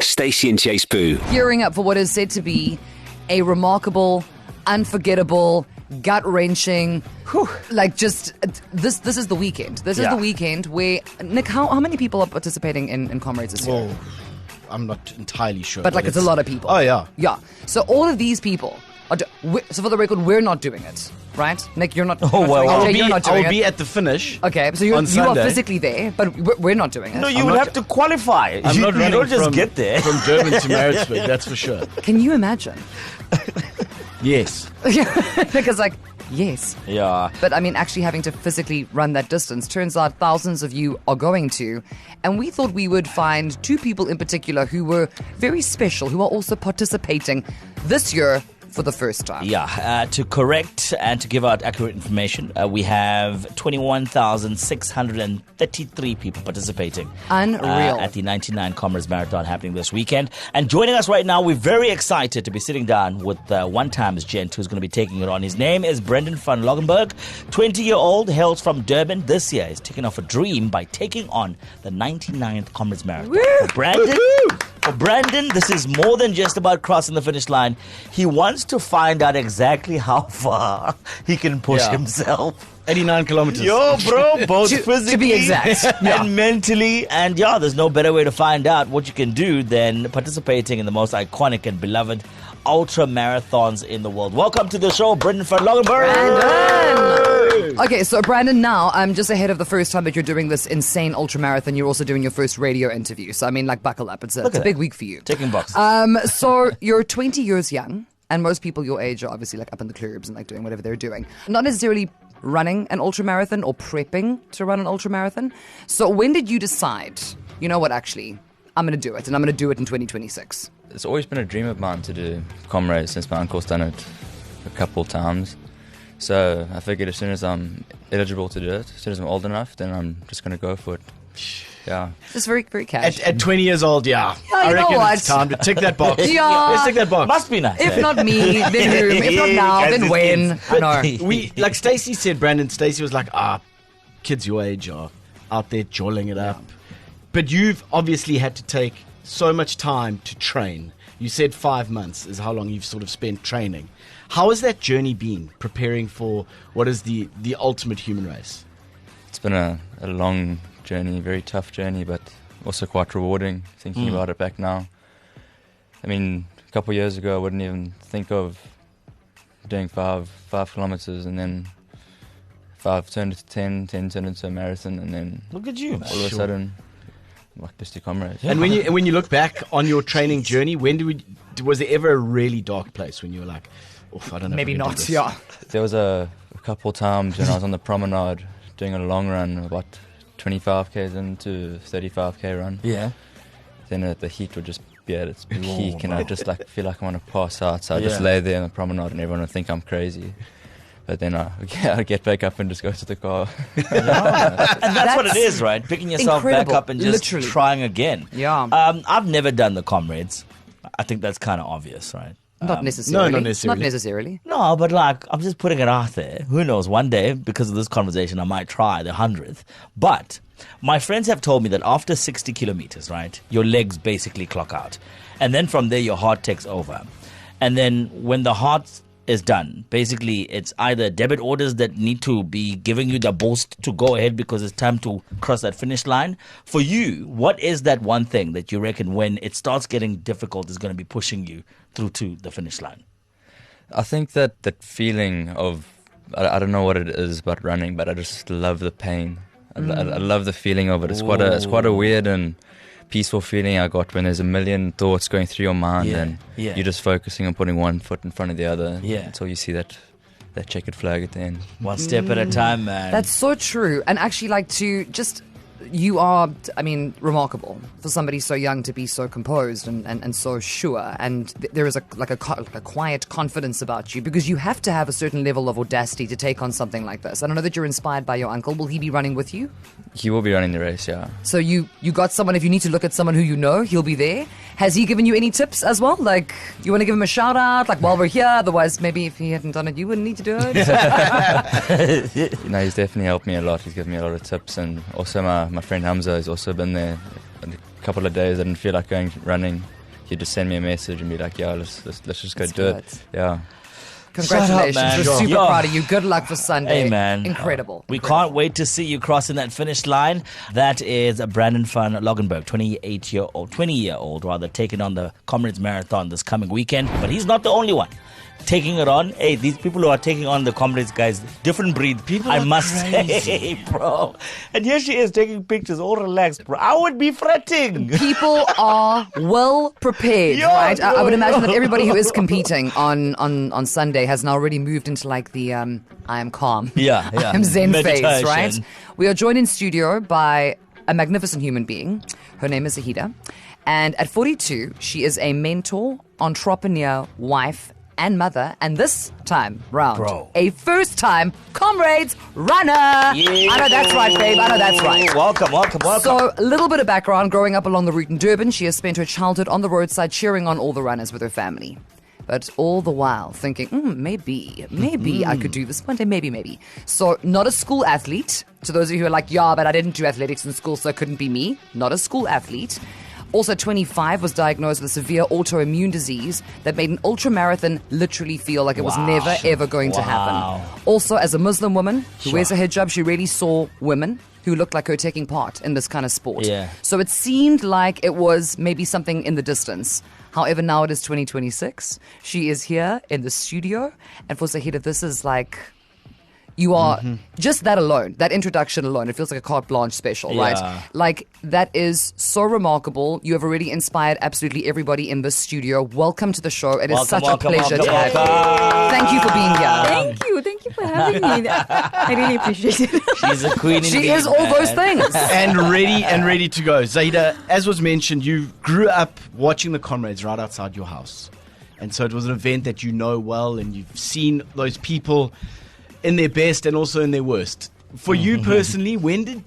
Stacey and J Sbu. Gearing up for what is said to be a remarkable, unforgettable, gut-wrenching, this is the weekend. This is the weekend where, Nick, how many people are participating in Comrades this year? Well, I'm not entirely sure. But it's a lot of people. Oh, yeah. Yeah. So all of these people, so for the record, we're not doing it, right? Nick, you're not, I'll you're not doing it. be at the finish. Okay, so you are physically there, but we're not doing it. No, you would have to qualify. I'm not running don't just get there. From Durban to Maritzburg, that's for sure. Can you imagine? Yes. Because yes. Yeah. But I mean, actually having to physically run that distance, turns out thousands of you are going to. And we thought we would find two people in particular who were very special, who are also participating this year for the first time. Yeah, to correct and to give out accurate information, we have 21,633 people participating. Unreal. At the 99 Comrades Marathon happening this weekend. And joining us right now, we're very excited to be sitting down with one-times gent who's going to be taking it on. His name is Brendan van Loggerenberg, 20-year-old, hails from Durban. This year he's taking off a dream by taking on the 99th Comrades Marathon. For Brandon, this is more than just about crossing the finish line. He wants to find out exactly how far he can push himself. 89 kilometers. Yo, bro, both physically to be exact. and mentally. And there's no better way to find out what you can do than participating in the most iconic and beloved ultra marathons in the world. Welcome to the show, Brendan van Loggerenberg. Brandon! Okay, so Brandon, now I'm just ahead of the first time that you're doing this insane ultra marathon. You're also doing your first radio interview. So I mean, buckle up. It's a big week for you. Ticking boxes. So you're 20 years young, and most people your age are obviously up in the clubs and doing whatever they're doing. Not necessarily running an ultra marathon or prepping to run an ultra marathon. So when did you decide, you know what, actually, I'm going to do it, and I'm going to do it in 2026? It's always been a dream of mine to do Comrades since my uncle's done it a couple times. So I figured as soon as I'm eligible to do it, as soon as I'm old enough, then I'm just going to go for it. Yeah. Just very, very casual. At 20 years old, I you know reckon what? it's time to tick that box. Yeah. Let's tick that box. Must be nice. If not me, then whom? If not now, then when? I know. We, like Stacey said, Brandon, Stacey was like, kids your age are out there jolling it up. But you've obviously had to take so much time to train. You said 5 months is how long you've sort of spent training. How has that journey been, preparing for what is the ultimate human race? It's been a long journey, very tough journey, but also quite rewarding thinking about it back now. I mean, a couple of years ago, I wouldn't even think of doing 5 kilometers, and then 5 turned into 10 turned into a marathon, and then Look at you. all of a sudden, let's do Comrades. And when you look back on your training journey, was there ever a really dark place when you were like, I don't know. Maybe if I can not, do this? yeah. There was a couple times when I was on the promenade doing a long run, about 25k's into 35k run. Yeah. Then the heat would just be at its peak, and I just feel like I want to pass out. So I just lay there on the promenade, and everyone would think I'm crazy. But then I'd get back up and just go to the car. And that's what it is, right? Picking yourself back incredible. up and just Literally. trying again. Yeah. I've never done the Comrades. I think that's kind of obvious, right? Not necessarily. no, not necessarily. Not necessarily. No, but I'm just putting it out there. Who knows? One day, because of this conversation, I might try the 100th. But my friends have told me that after 60 kilometers, right, your legs basically clock out. And then from there, your heart takes over. And then when the heart is done, basically, it's either debit orders that need to be giving you the boost to go ahead because it's time to cross that finish line. For you, what is that one thing that you reckon when it starts getting difficult is going to be pushing you through to the finish line? I think that feeling of, I don't know what it is about running, but I just love the pain. I love the feeling of it. It's quite a weird and peaceful feeling I got when there's a million thoughts going through your mind, and you're just focusing on putting one foot in front of the other until you see that checkered flag at the end. One step at a time, man. That's so true. And actually, you are, remarkable for somebody so young to be so composed and so sure. And there is a quiet confidence about you, because you have to have a certain level of audacity to take on something like this. I don't know that you're inspired by your uncle. Will he be running with you? He will be running the race, yeah. So you got someone, if you need to look at someone who you know, he'll be there. Has he given you any tips as well? Like, you want to give him a shout out, while we're here? Otherwise, maybe if he hadn't done it, you wouldn't need to do it. He's definitely helped me a lot. He's given me a lot of tips, and also my friend Hamza has also been there a couple of days I didn't feel like going running, he'd just send me a message and be like, yeah, let's just go do it. Yeah. Congratulations. Shut up, man. We're super Yo. proud of you. Good luck for Sunday. Hey, man. Incredible. We can't wait to see you crossing that finish line. That is Brandon van Loggerenberg, 20-year-old rather, taking on the Comrades Marathon this coming weekend. But he's not the only one taking it on. Hey, these people who are taking on the Comrades, guys, different breed. People I are must crazy. say, bro. And here she is taking pictures, all relaxed, bro. I would be fretting. People are well prepared, Yo, right? I would yo, imagine that yo. everybody who is competing on Sunday has now already moved into like the I am calm. Yeah, yeah. I am zen phase, Meditation. right? We are joined in studio by a magnificent human being. Her name is Zaahida. And at 42, she is a mentor, entrepreneur, wife, and mother, and this time round, Bro. a first-time Comrades runner. Yeah. I know that's right, babe. I know that's right. Welcome. So, a little bit of background. Growing up along the route in Durban, she has spent her childhood on the roadside cheering on all the runners with her family. But all the while thinking, maybe I could do this one day, maybe. So, not a school athlete. To those of you who are like, yeah, but I didn't do athletics in school, so it couldn't be me. Not a school athlete. Also, 25, was diagnosed with a severe autoimmune disease that made an ultramarathon literally feel like it was never, ever going to happen. Also, as a Muslim woman who wears a hijab, she really saw women who looked like her taking part in this kind of sport. Yeah. So it seemed like it was maybe something in the distance. However, now it is 2026. She is here in the studio. And for Zaahida, this is like... You are just that alone, that introduction alone. It feels like a carte blanche special, Yeah. right? Like, that is so remarkable. You have already inspired absolutely everybody in this studio. Welcome to the show. It is such a pleasure to have you. Thank you for being here. Thank you for having me. I really appreciate it. She's a queen. She indeed, is all man. those things. And ready to go. Zaahida, as was mentioned, you grew up watching the Comrades right outside your house. And so it was an event that you know well, and you've seen those people in their best and also in their worst. For you personally, when did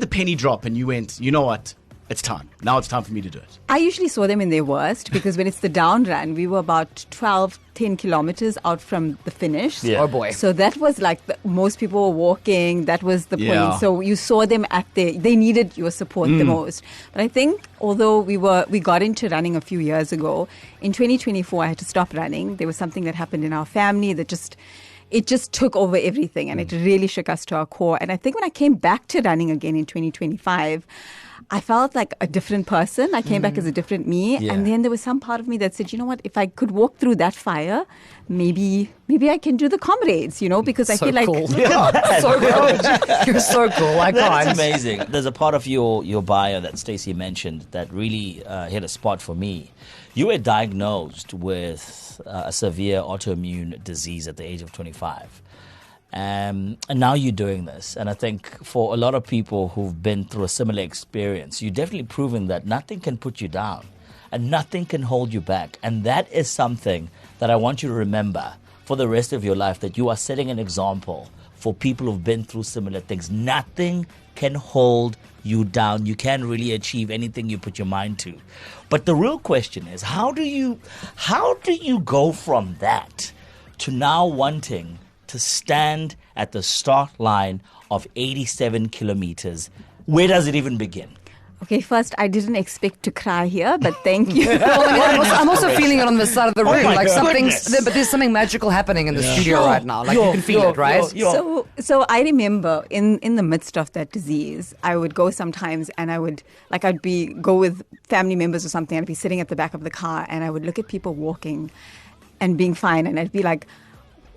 the penny drop and you went, you know what, it's time. Now it's time for me to do it. I usually saw them in their worst because when it's the down run, we were about 10 kilometers out from the finish. Yeah. Oh boy. So that was like, most people were walking. That was the Yeah. point. So you saw them they needed your support the most. But I think although we got into running a few years ago, in 2024, I had to stop running. There was something that happened in our family that it just took over everything, and it really shook us to our core. And I think when I came back to running again in 2025, I felt like a different person. I came back as a different me. Yeah. And then there was some part of me that said, you know what, if I could walk through that fire, maybe I can do the Comrades, because I So feel like... cool. So cool. You're so cool. I That's can't. amazing. There's a part of your bio that Stacey mentioned that really hit a spot for me. You were diagnosed with a severe autoimmune disease at the age of 25. And now you're doing this. And I think for a lot of people who've been through a similar experience, you've definitely proven that nothing can put you down and nothing can hold you back. And that is something that I want you to remember for the rest of your life, that you are setting an example for people who've been through similar things. Nothing can hold you down. You can really achieve anything you put your mind to. But the real question is, how do you go from that to now wanting to stand at the start line of 87 kilometers? Where does it even begin? Okay, first, I didn't expect to cry here, but thank you. I'm also feeling it on the side of the room. my Like goodness. but there's something magical happening in the studio right now. Like you can feel it, right? So I remember in the midst of that disease, I would go sometimes and I'd go with family members or something. I'd be sitting at the back of the car and I would look at people walking and being fine. And I'd be like,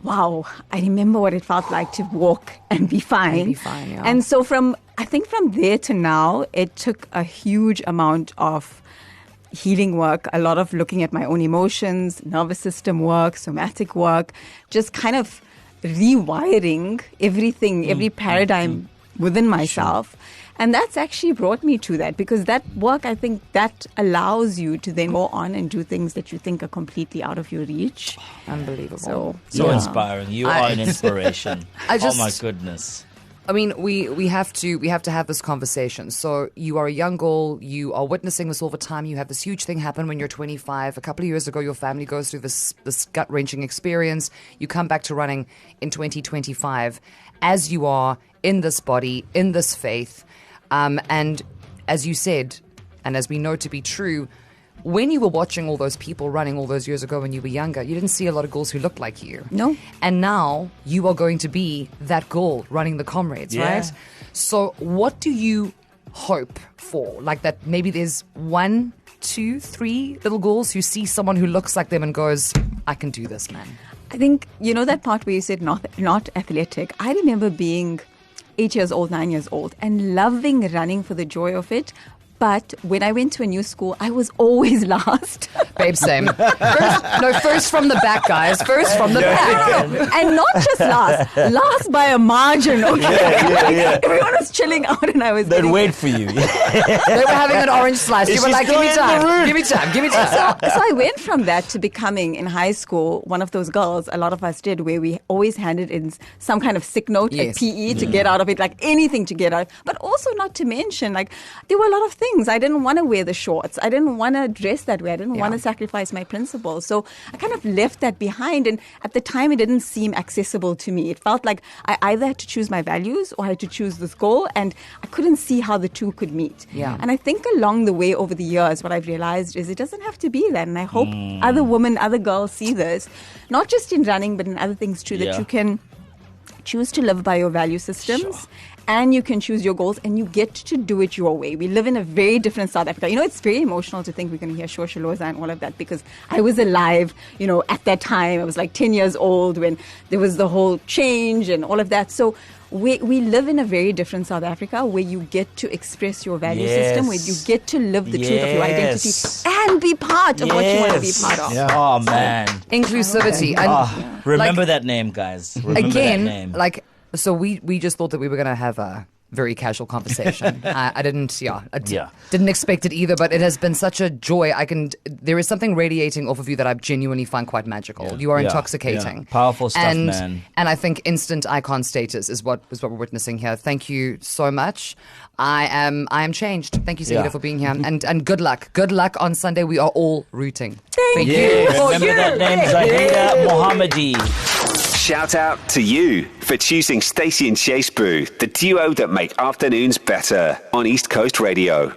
wow, I remember what it felt like to walk and be fine. Yeah. And so I think from there to now, it took a huge amount of healing work, a lot of looking at my own emotions, nervous system work, somatic work, just kind of rewiring everything, every paradigm within myself. And that's actually brought me to that, because that work, I think that allows you to then go on and do things that you think are completely out of your reach. Unbelievable. So So inspiring. You are an inspiration. I Oh my just- goodness. I mean, we have to have this conversation. So you are a young girl. You are witnessing this all the time. You have this huge thing happen when you're 25. A couple of years ago, your family goes through this gut wrenching experience. You come back to running in 2025, as you are in this body, in this faith, and as you said, and as we know to be true, when you were watching all those people running all those years ago when you were younger, you didn't see a lot of girls who looked like you. No. And now you are going to be that girl running the Comrades, Yeah. right? So what do you hope for? Like that maybe there's 1, 2, 3 little girls who see someone who looks like them and goes, I can do this, man. I think, that part where you said not athletic, I remember being 8 years old, 9 years old, and loving running for the joy of it. But when I went to a new school, I was always last. Babe, same. First from the back, guys. First from the back. And not just last by a margin, okay? Everyone was chilling out and I was They'd getting wait for you. They were having an orange slice. You Is were she like, still give me in the time. room? Give me time. Give me time. So I went from that to becoming, in high school, one of those girls, a lot of us did, where we always handed in some kind of sick note Yes. at PE to get out of it, like anything to get out. But also not to mention, like, there were a lot of things. I didn't want to wear the shorts. I didn't want to dress that way. I didn't want to sacrifice my principles. So I kind of left that behind. And at the time, it didn't seem accessible to me. It felt like I either had to choose my values or I had to choose this goal. And I couldn't see how the two could meet. Yeah. And I think along the way over the years, what I've realized is it doesn't have to be that. And I hope other women, other girls see this, not just in running, but in other things too, that Yeah. you can choose to live by your value systems. And you can choose your goals and you get to do it your way. We live in a very different South Africa. It's very emotional to think we're going to hear Shosholoza and all of that because I was alive, at that time. I was like 10 years old when there was the whole change and all of that. So we live in a very different South Africa where you get to express your value system, where you get to live the truth of your identity and be part of what you want to be part of. Yeah. Oh, man. Inclusivity. And Remember that name, guys. Remember that again, name. so we just thought that we were going to have a very casual conversation. I didn't expect it either, but it has been such a joy. There is something radiating off of you that I genuinely find quite magical. You are intoxicating. Yeah. Powerful stuff, and, man. And I think instant icon status is what we're witnessing here. Thank you so much. I am changed. Thank you, Zaahida, for being here. And good luck. Good luck on Sunday. We are all rooting. Thank you. Remember that name, Zaahida Mohammadi. Shout out to you for choosing Stacey and J Sbu, the duo that make afternoons better on East Coast Radio.